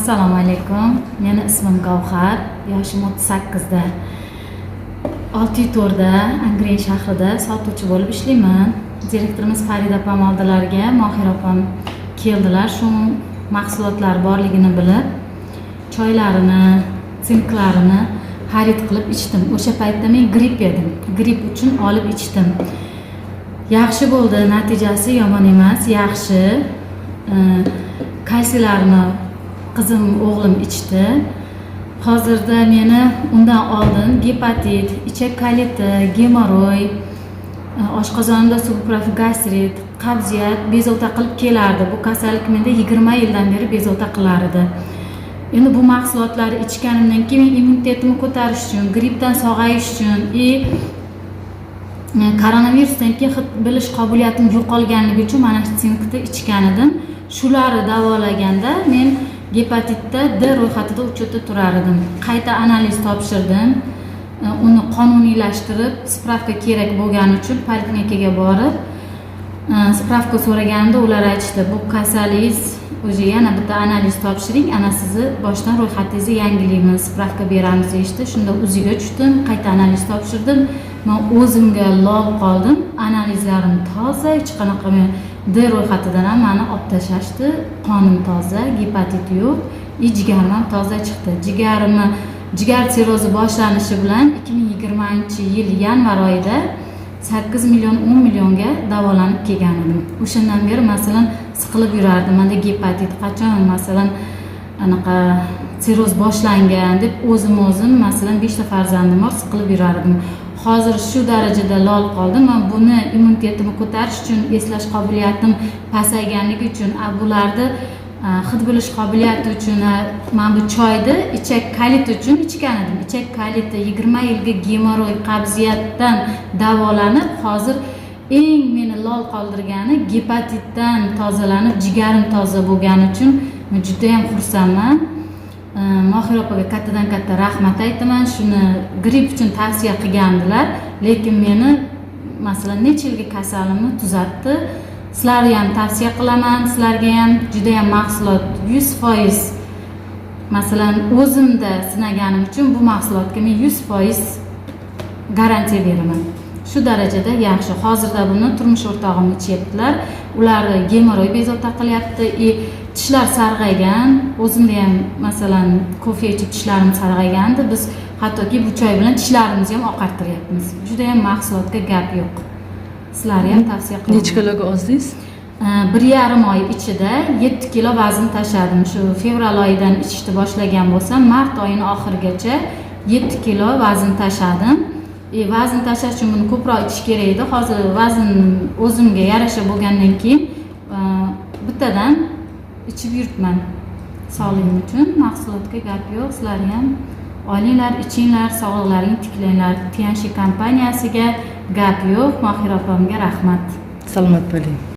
Assalomu alaykum. Meni ismim Gavhar. Yoshim 38 da. Oltito'rda, Angren shahrida sotuvchi bo'lib ishlayman. Direktorimiz Farida opam oldilariga Mohira opam keldilar. Shu mahsulotlar borligini bilib, choylarini, sinklarini xarid qilib ichdim. O'sha paytda men gripp edim. Gripp uchun olib ichdim. Yaxshi bo'ldi, natijasi yomon emas, yaxshi. Kalsiylarni qizim, o'g'lim ichdi. Hozirda meni undan oldin gepatit, ichak koliti, gemoroy, oshqozonimda subprofil gastrit, qabziyat bezovta qilib kelardi. Bu kasallik menda 20 yildan beri bezovta qilar edi. Endi bu mahsulotlarni ichganimdan keyin immunitetimni ko'tarish uchun, grippdan sog'ayish uchun koronavirusdan keyin hid bilish qobiliyatim yo'qolganligi uchun mana shu sinkni ichgan edim. Shularni davolaganda men gepatitda D ro'yxatida uchetda turar edim. Qayta analiz topshirdim. Uni qonuniylashtirib, spravka kerak bo'lgani uchun poliklinikaga borib, spravka so'raganimda ular aytishdi, bu kasalligingiz o'zi yana bitta analiz topshiring, ana sizni boshdan ro'yxatingizni yangilaymiz, spravka beramiz deyishdi. Shunda o'ziga tushdim, qayta analiz topshirdim. Men o'zimga lol qoldim. Analizlarim toza, hech qanaqa men D ro'yxatidan ham meni olib tashlashdi. Qonim toza, gepatit yo'q, jigarim ham toza chiqdi. Jigar sirrozi boshlanishi bilan 2020-yil yanvar oyida 8 million 10 millionga davolanib kelgan edim. O'shandan beri masalan siqilib yurardim. Menda gepatit qachon masalan anaqa sirroz boshlangan deb o'zim masalan 5 ta farzandim bor, siqilib yurardim. Hozir shu darajada lol qoldim. Men buni immunitetimni ko'tarish uchun, eslash qobiliyatim pasayganligi uchun, bularni hid bilish qobiliyati uchun men bu choyni ichak kolit uchun ichgan edim. Ichak koliti 20 yilga gemoroy, qabziyatdan davolanib, hozir eng meni lol qoldirgani gepatitdan tozalanib, jigarim toza bo'lgani uchun men juda ham xursandman. Mohira opaga kattadan katta rahmat aytaman. Shuni gripp uchun tavsiya qilgandilar, lekin meni masalan necha yilga kasalimni tuzatdi. Sizlarga ham tavsiya qilaman. Sizlarga ham juda ham mahsulot 100% masalan o'zimda sinaganim uchun bu mahsulotga men 100% garantiya beraman. Shu darajada yaxshi. Hozirda buni turmush o'rtog'im ichyaptilar. Ular gemoroy bezovta qilyapti. Tishlar sarg'aygan. O'zimda ham masalan kofe ichib tishlarim sarg'aygandi. Biz hattoki bu choy bilan tishlarimizni ham oqartiryapmiz. Juda ham mahsulotga gap yo'q. Sizlarga ham tavsiya qilaman. Necha kiloga ozdingiz? 1,5 oy ichida 7 kilo vazn tashladim. Shu fevral oyidan ichishni boshlagan bo'lsam, mart oyining oxirigacha 7 kilo vazn tashladim. Vazn tashlash uchun buni ko'proq ichish kerak edi. Hozir vazn o'zimga yarasha bo'lgandan keyin bittadan ichib yuribman. Sog'lig'im uchun mahsulotga gap yo'q. Sizlar ham olinglar, ichinglar, sog'liqlaringni tiklanglar. Tianshi kompaniyasiga gap yo'q. Mohira opamga rahmat. Salomat bo'ling.